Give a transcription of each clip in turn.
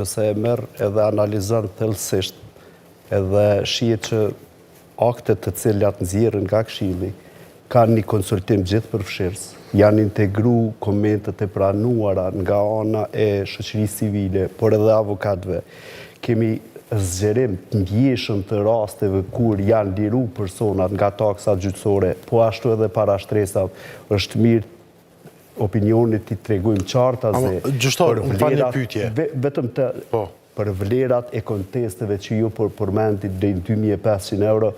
Nëse e merr edhe analizon thellësisht edhe shihet që aktet të cilat nxjerrin nga Këshilli kanë një konsultim gjithëpërfshirës, janë integru komentet e pranuara nga ana e shoqërisë civile, por edhe avokatëve. Kemi zgjerim të ndjeshëm të rasteve kur janë liru personat nga taksat gjyqësore, po ashtu edhe para shtresa. Është mirë opinionit të tregojmë qartaze vetëm për vlerat e kontesteve që ju përmendit deri në 2500 euro,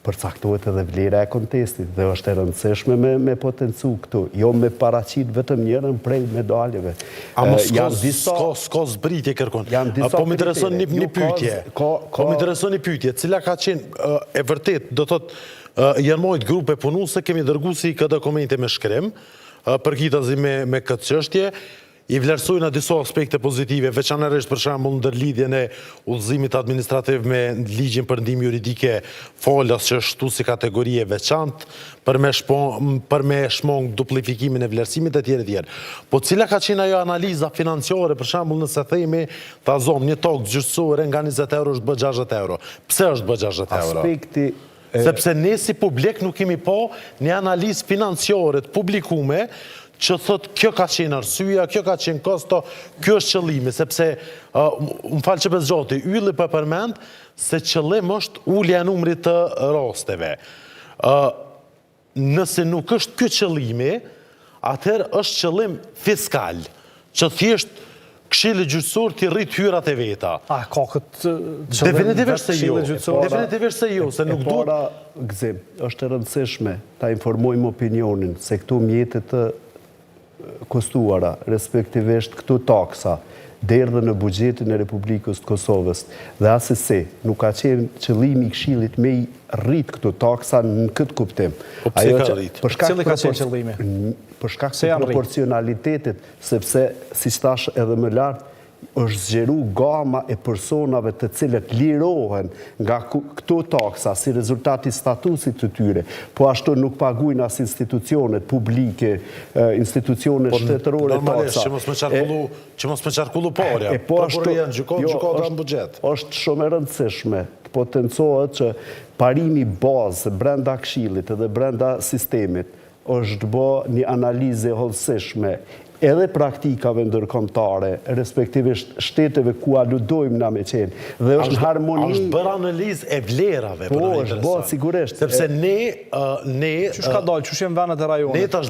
përcaktohet edhe vlera e kontestit dhe është e rëndësishme me potencu këtu, jo me paraqit vetëm njërën prej medaljeve. S'ka zbritje kërkon. Po më intereson një pyetje. Po më intereson një pyetje, cila ka qenë e vërtet, do thotë janë mojt grupe punuese, kemi dërguar si këtë dokumente me shkrim, përkitazi me këtë çështje, i vlerësojnë disa aspekte pozitive, veçanërisht për shembull ndërlidhjen e udhëzimit administrativ me ligjin për ndihmë juridike falas që ashtu si kategori e veçantë për me shmong duplifikimin e vlerësimit e tjerë. Po cila ka qenë ajo analiza financiare, për shembull nëse themi ta zom një tokë gjyqësore nga 20 euro është bë 60 euro. Pse është bë 60 euro? Sepse ne si publik nuk kemi pa një analizë financiare të publikume që thot kjo ka qenë arsyeja, kjo ka qenë kosto, kjo është qëllimi, sepse, më falë që bezgjoti, ylli për përmend se qëllim është ulja e numrit të rasteve. Nëse nuk është kjo qëllimi, atëherë është qëllim fiskal, që thjesht Këshilli gjyqësor t'i rrit hyrat e veta. Ka këtë Definitivisht se jo, se nuk duhet. Para gëzim, është e rëndësishme ta informojmë opinionin se këtu mjetet të kostuara, respektivisht këtu taksa, derdhe në buxhetin e Republikës të Kosovës, dhe asesi nuk ka qenë qëllimi i Këshillit me i rrit këtu taksa në këtë kuptim. Po pse ka rrit? Cili ka qenë qëllimi? Për shkak të proporcionalitetit, sepse, si thash edhe më lart, është zgjeru gama e personave të cilët lirohen nga këto taksa si rezultat i statusit të tyre, po ashtu nuk paguajnë as institucionet publike, institucionet shtetërore taksa. Që mos me qarkullu parja, prokuroria në gjykata në buxhet. Është shumë e rëndësishme të potencohet që parimi bazë brenda Këshillit edhe brenda sistemit është bë një analizë hollësishme edhe praktikave ndërkombëtare, respektivisht shteteve ku aludojmë na me qenë, dhe është në harmoni. Është bërë analizë e vlerave. Po, është bërë sigurisht. Sepse ne... Qysh ka dalë, qysh jenë vendet e rajonit? Ne tash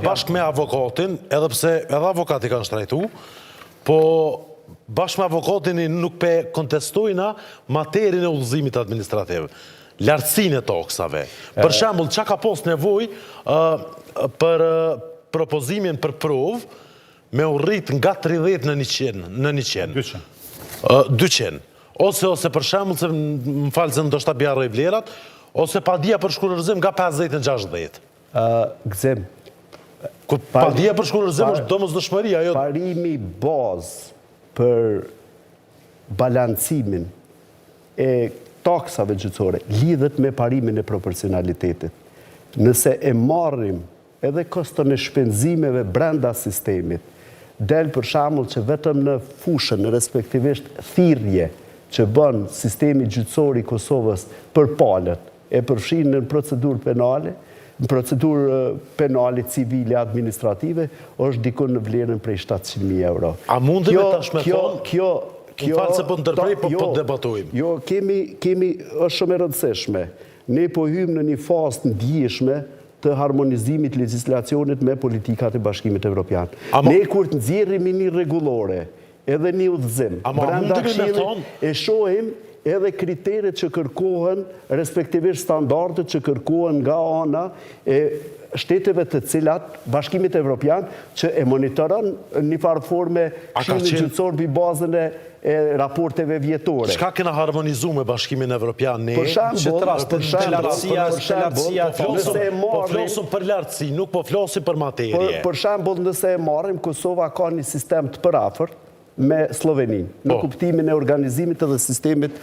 bashkë me avokatin, edhe pse edhe avokati kanë shtrajtu, po bashkë me avokatin nuk pe kontestojna materin e udhëzimit administrativ. Lartësinë e taksave. Për shembull, çka ka pas nevojë për propozimin për provë me u rrit nga 30 në 100. 200. Ose për shembull, se më falë se ndoshta bjarroj vlerat, ose padia për shkullërzim nga 50 në 60. Gëzim. Padia për shkullërzim është domosdoshmëria. Parimi bazë për balancimin e taksave gjyqësore lidhet me parimin e proporcionalitetit. Nëse e marrim edhe koston e shpenzimeve brenda sistemit, del për shembull që vetëm në fushën, respektivisht thirrje që bën sistemi gjyqësor i Kosovës për palët, e përfshin në procedurë penale, në procedurë penale civile administrative, është dikon në vlerën prej 700.000 euro. A mundem me tash me thonë? Në falë se po ndërprej, po debatojmë. Jo, kemi është shumë e rëndësishme. Ne po hymë në një fazë të ndjeshme të harmonizimit legislacionit me politikat e Bashkimit Evropian. Ne kur të nxjerrim një rregullore, edhe një udhëzim, brenda Këshillit e shohim edhe kriteret që kërkohen, respektivisht standardet që kërkohen nga ana e shteteve të cilat Bashkimit Evropian që e monitoron një farë forme Këshilli gjyqësor mbi bazën e raporteve vjetore. Çka kena harmonizuar me Bashkimin Evropian ne? Për flasim për lartësi, nuk po flasim për materie. Për shembull, nëse e marrim, Kosova ka një sistem të përafërt me Sloveninë, në kuptimin e organizimit edhe sistemit.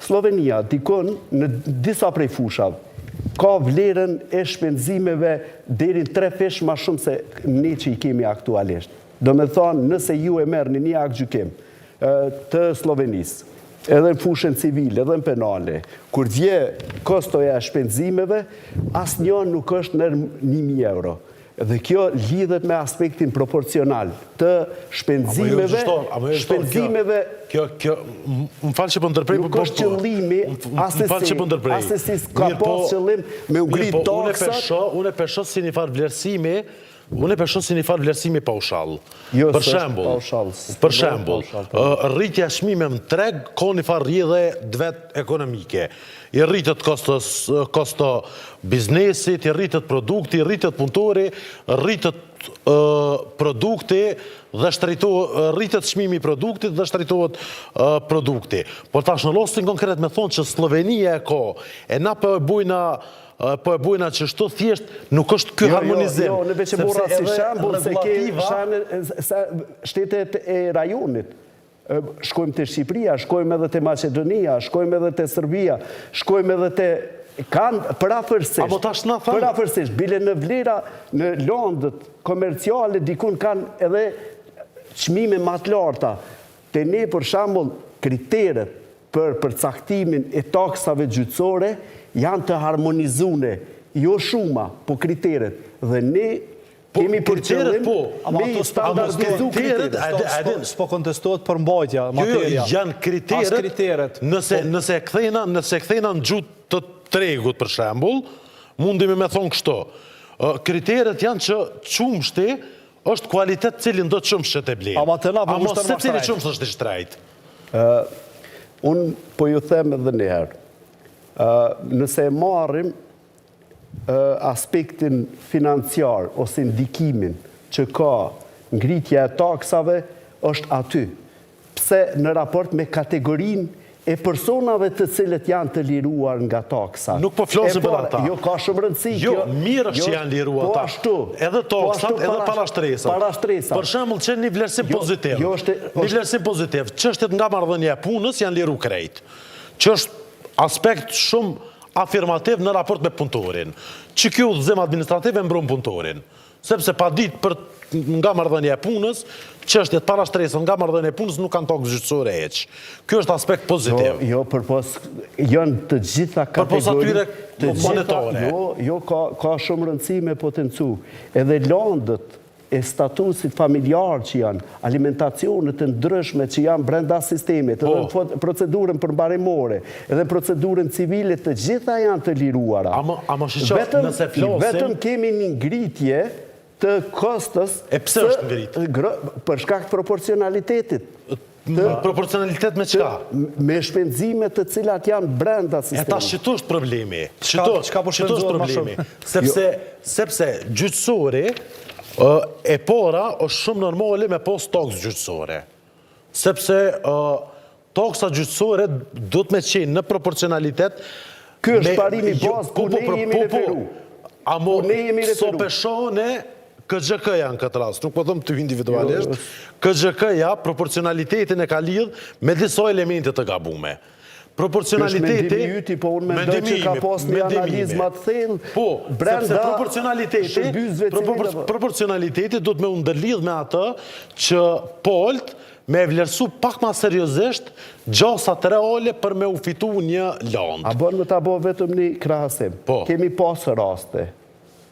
Slovenia dikon në disa prej fushave ka vlerën e shpenzimeve deri në 3 fish ma shumë se ne që i kemi aktualisht. Do me thonë, nëse ju e merë një akt gjykim të Slovenisë, edhe në fushën civile, edhe në penale, kur vje kostoja e shpenzimeve, asë një nuk është nërë 1.000 euro. Dhe kjo lidhet me aspektin proporcional të shpenzimeve. Më falë që për ndërprej. Nuk është qëllimi, asësi ka pas qëllim me ngrit taksat. Unë e pesho si një farë vlerësimi, paushal. Për shembull, rritja çmimeve në treg ka një farë rrjedhje dvet ekonomike. I rritet kosto biznesit, i rritet produkti, i rritet punëtori, rritet produkti dhe rritet çmimi i produktit dhe shtrejtohet produkti. Por tash në rastin konkret me thonë që Slovenia e ka, e na po e bujna që shto thjesht nuk është ky harmonizim. Jo, në veç e mora si shembull se ke shtetet e rajonit. Shkojmë të Shqipëria, shkojmë edhe të Macedonia, shkojmë edhe të Serbia, shkojmë edhe të kanë përafërsisht, bile në vlera në landët komerciale dikun kanë edhe çmime më të larta. Te ne për shembull kriteret për përcaktimin e taksave gjyqësore janë të harmonizune, jo shuma, po kriteret. Dhe ne kemi për qëllim me i standardizu kriteret. S'po kontestohet për mbajtja, materia. Janë kriteret, nëse kthejna në gjuhë të tregut, për shembull, mundime me thonë kështu. Kriteret janë që qumshti është kualitet cilin do të qumshtet e blenë. Amo se cili qumsht është i shtrejt. Unë po ju them edhe njëherë. Nëse marrim aspektin financiar ose ndikimin që ka ngritja e taksave, është aty. Pse në raport me kategorinë e personave të cilët janë të liruar nga taksat. Nuk po flasim për ata. Jo, ka shumë rëndësi. Jo, mirë është që janë liruar ata. Edhe taksat, edhe parashtresat. Për shembull, që një vlerësim pozitiv. Një vlerësim pozitiv. Çështjet nga marrëdhënia e punës janë liru krejt. Që është aspekt shumë afirmativ në raport me punëtorin. Që kjo udhëzim administrativ e mbron punëtorin. Sepse pa ditë për nga marrëdhënia e punës, çështjet parashtresën nga marrëdhënia e punës nuk kanë tokë gjyqësore hiç. Ky është aspekt pozitiv. Jo, përpos janë të gjitha kategoritë të monetare. Jo, ka shumë rëndësi me potencu. Edhe landët e statusit familjar që janë, alimentacionet të ndryshme që janë brenda sistemit, edhe procedurën përmbarimore, edhe procedurën civile, të gjitha janë të liruara. Vetëm kemi një ngritje të kostës për shkak të proporcionalitetit. Proporcionalitet me qka? Me shpenzimet të cilat janë brenda sistemit. E ta shqito është problemi. Shqito është problemi. Sepse gjyqësori e para është shumë normale me pos toks gjyqësore. Sepse toksa gjyqësore do të me qenë në proporcionalitet. Ky është parimi bazë, ku ne jemi referu. Amo so peshone KGK-ja në këtë rast, nuk po thëmë të individualisht, KGK-ja proporcionalitetin e ka lidh me disa elementet të gabume. Proporcionaliteti... Mendimi yti, po unë mendoj që ka pas një analizë më të thellë. Po, sepse proporcionaliteti do të me ndërlidh me atë që polt me vlerësu pak ma seriozisht gjasat reale për me u fitu një land. A bën më ta bo vetëm një krahasim. Kemi pas raste,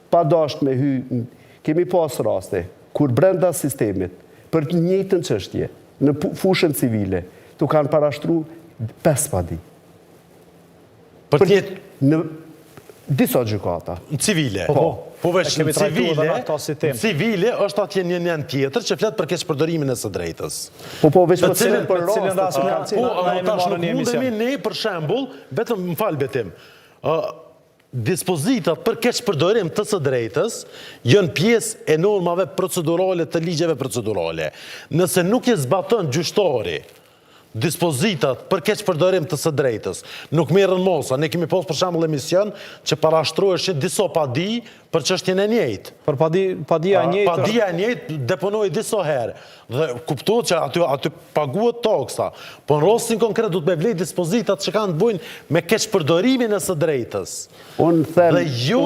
pa dasht me hy, kemi pas raste, kur brenda sistemit, për të njëjtën çështje, në fushën civile, tu kanë parashtru 5 padi. Për tjetë? Në disa gjykata. Në civile? Po veç në civile është atje një njën tjetër që fletë për keqpërdorimin e së drejtës. Po veç për cilën për rast. Po, tash nuk mundemi ne, për shembull, vetëm më falë betim, dispozitat për keqpërdorim të së drejtës janë pjesë e normave procedurale të ligjeve procedurale. Nëse nuk e zbaton gjyqtari dispozitat për keqpërdorim të së drejtës. Nuk merren mosa. Ne kemi pas për shembull emision që parashtroheshin disa padi për çështjen e njëjtë. Për padia e njëjtë. Padia e njëjtë deponoi disa herë. Dhe kuptohet që aty paguhet taksa. Po në rastin konkret do të me vlej dispozitat që kanë të bëjnë me keqpërdorimin e së drejtës. Dhe jo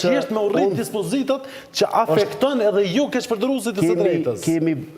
që është me urrit dispozitat që afekton edhe jo keqpërdoruesit e së drejtës.